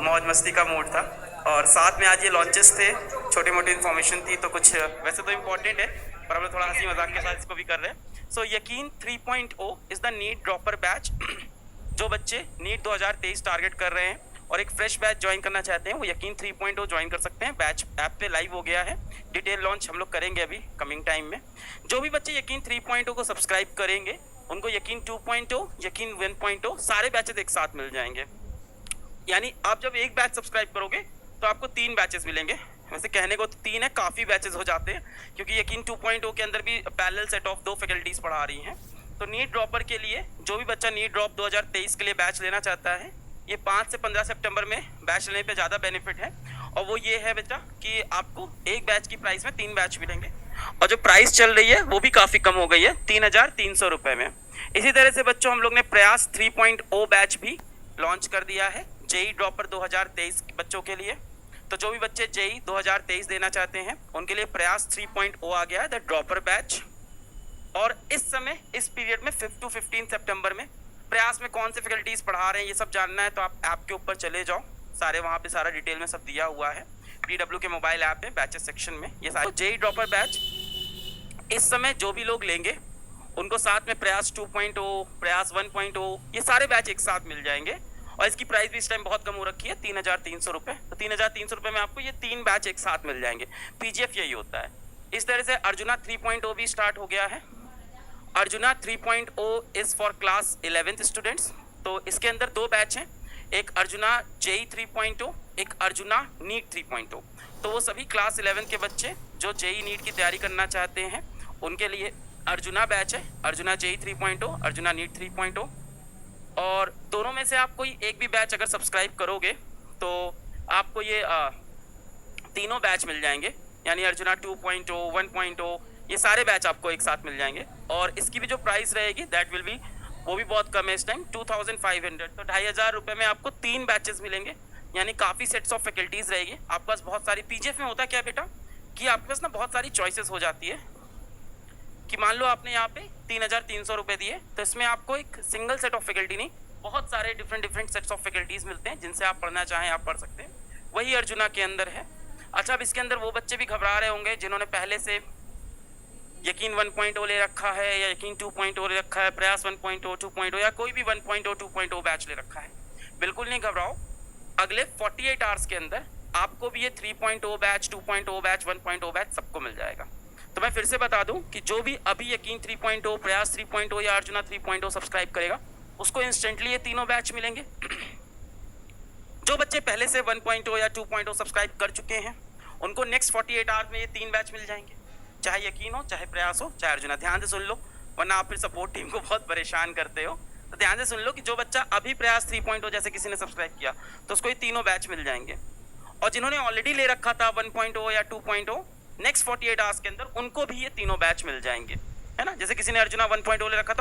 मौज मस्ती का मूड था और साथ में आज ये लॉन्चेस थे, छोटी मोटी इन्फॉर्मेशन थी, तो कुछ वैसे तो इम्पोर्टेंट है पर हम लोग थोड़ा हंसी मजाक के साथ इसको भी कर रहे हैं। सो यकीन 3.0 is the NEET dropper batch. जो बच्चे नीट 2023 टारगेट कर रहे हैं और एक फ्रेश बैच ज्वाइन करना चाहते हैं वो यकीन 3.0 ज्वाइन कर सकते हैं। बैच ऐप पे लाइव हो गया है, डिटेल लॉन्च हम लोग करेंगे अभी कमिंग टाइम में। जो भी बच्चे यकीन 3.0 को सब्सक्राइब करेंगे उनको यकीन 2.0 यकीन 1.0 सारे बैचेस एक साथ मिल जाएंगे। यानी आप जब एक बैच सब्सक्राइब करोगे तो आपको 3 बैचेस मिलेंगे। वैसे कहने को तो 3 है, काफ़ी बैचेस हो जाते हैं क्योंकि यकीन 2.0 के अंदर भी पैरेलल सेट ऑफ 2 फैकल्टीज पढ़ा रही हैं। तो नीट ड्रॉपर के लिए जो भी बच्चा नीट ड्रॉप 2023 के लिए बैच लेना चाहता है, ये 5 से 15 सितंबर में बैच लेने पे ज़्यादा बेनिफिट है। और वो ये है बेटा कि आपको एक बैच की प्राइस में 3 बैच मिलेंगे और जो प्राइस चल रही है वो भी काफ़ी कम हो गई है, 3,300 रुपये में। इसी तरह से बच्चों हम लोग ने प्रयास 3.0 बैच भी लॉन्च कर दिया है जेई ड्रॉपर 2023 बच्चों के लिए। तो जो भी बच्चे जेई 2023 देना चाहते हैं उनके लिए प्रयास 3.0 आ गया है, द ड्रॉपर बैच। और इस समय इस पीरियड में 5 to 15 सितंबर में प्रयास में कौन से फैकल्टीज पढ़ा रहे हैं ये सब जानना है तो आप ऐप के ऊपर चले जाओ, सारे वहाँ पे सारा डिटेल में सब दिया हुआ है। PW के मोबाइल ऐप में बैचेस सेक्शन में ये सारे जेई ड्रॉपर बैच इस समय जो भी लोग लेंगे उनको साथ में प्रयास 2.0 प्रयास 1.0 ये सारे बैच एक साथ मिल जाएंगे। और इसकी प्राइस भी इस टाइम बहुत कम हो रखी है, 3,300 रुपये। तो 3,300 रुपये में आपको ये 3 बैच एक साथ मिल जाएंगे। PGF यही होता है। इस तरह से अर्जुना 3.0 भी स्टार्ट हो गया है। Arjuna 3.0 is for class 11th students. तो इसके अंदर 2 बैच हैं, एक अर्जुना जेई 3.0, एक अर्जुना नीट 3.0। तो वो सभी क्लास 11 के बच्चे जो जेई नीट की तैयारी करना चाहते हैं उनके लिए अर्जुना बैच है, अर्जुना जेई 3.0, अर्जुना नीट 3.0। और दोनों में से आप कोई एक भी बैच अगर सब्सक्राइब करोगे तो आपको ये तीनों बैच मिल जाएंगे, यानी अर्जुना 2.0 1.0 ये सारे बैच आपको एक साथ मिल जाएंगे। और इसकी भी जो प्राइस रहेगी दैट विल बी, वो भी बहुत कम है इस टाइम, 2,500। तो 2,500 रुपये में आपको 3 बैचेस मिलेंगे, यानी काफ़ी सेट्स ऑफ फैकल्टीज़ रहेगी। आपके पास बहुत सारी PGF में होता क्या बेटा कि आपके पास ना बहुत सारी चॉइसेस हो जाती है कि मान लो आपने यहाँ पे 3,300 रुपये दिए तो इसमें आपको एक सिंगल सेट ऑफ फैकल्टी नहीं, बहुत सारे डिफरेंट सेट्स ऑफ फैकल्टीज़ मिलते हैं जिनसे आप पढ़ना चाहें आप पढ़ सकते हैं। वही अर्जुना के अंदर है। अच्छा, अब इसके अंदर वो बच्चे भी घबरा रहे होंगे जिन्होंने पहले से यकीन 1.0 ले रखा है या यकीन 2.0 ले रखा है, प्रयास 1.0 2.0 या कोई भी 1.0 2.0 बैच ले रखा है। बिल्कुल नहीं घबराओ, अगले 48 आवर्स के अंदर आपको भी ये 3.0 बैच 2.0 बैच 1.0 बैच सबको मिल जाएगा। तो मैं फिर से बता दूं कि जो भी अभी यकीन 3.0 प्रयास 3.0 या अर्जुना 3.0 सब्सक्राइब करेगा उसको इंस्टेंटली ये तीनों बैच मिलेंगे। जो बच्चे पहले से 1.0 या 2.0 सब्सक्राइब कर चुके हैं उनको नेक्स्ट 48 आवर्स में ये 3 बैच मिल जाएंगे, चाहे यकीन हो, चाहे प्रयास हो, चाहे अर्जुना। ध्यान से सुन लो वरना आप फिर सपोर्ट टीम को बहुत परेशान करते हो। तो ध्यान से सुन लो कि जो बच्चा अभी प्रयास 3.0 जैसे किसी ने सब्सक्राइब किया तो उसको ये तीनों बैच मिल जाएंगे। और जिन्होंने ऑलरेडी ले रखा था 1.0 या 2.0 नेक्स्ट 48 आवर्स के अंदर उनको भी ये तीनों बैच मिल जाएंगे, है ना। जैसे किसी ने अर्जुना 1.0 ले रखा था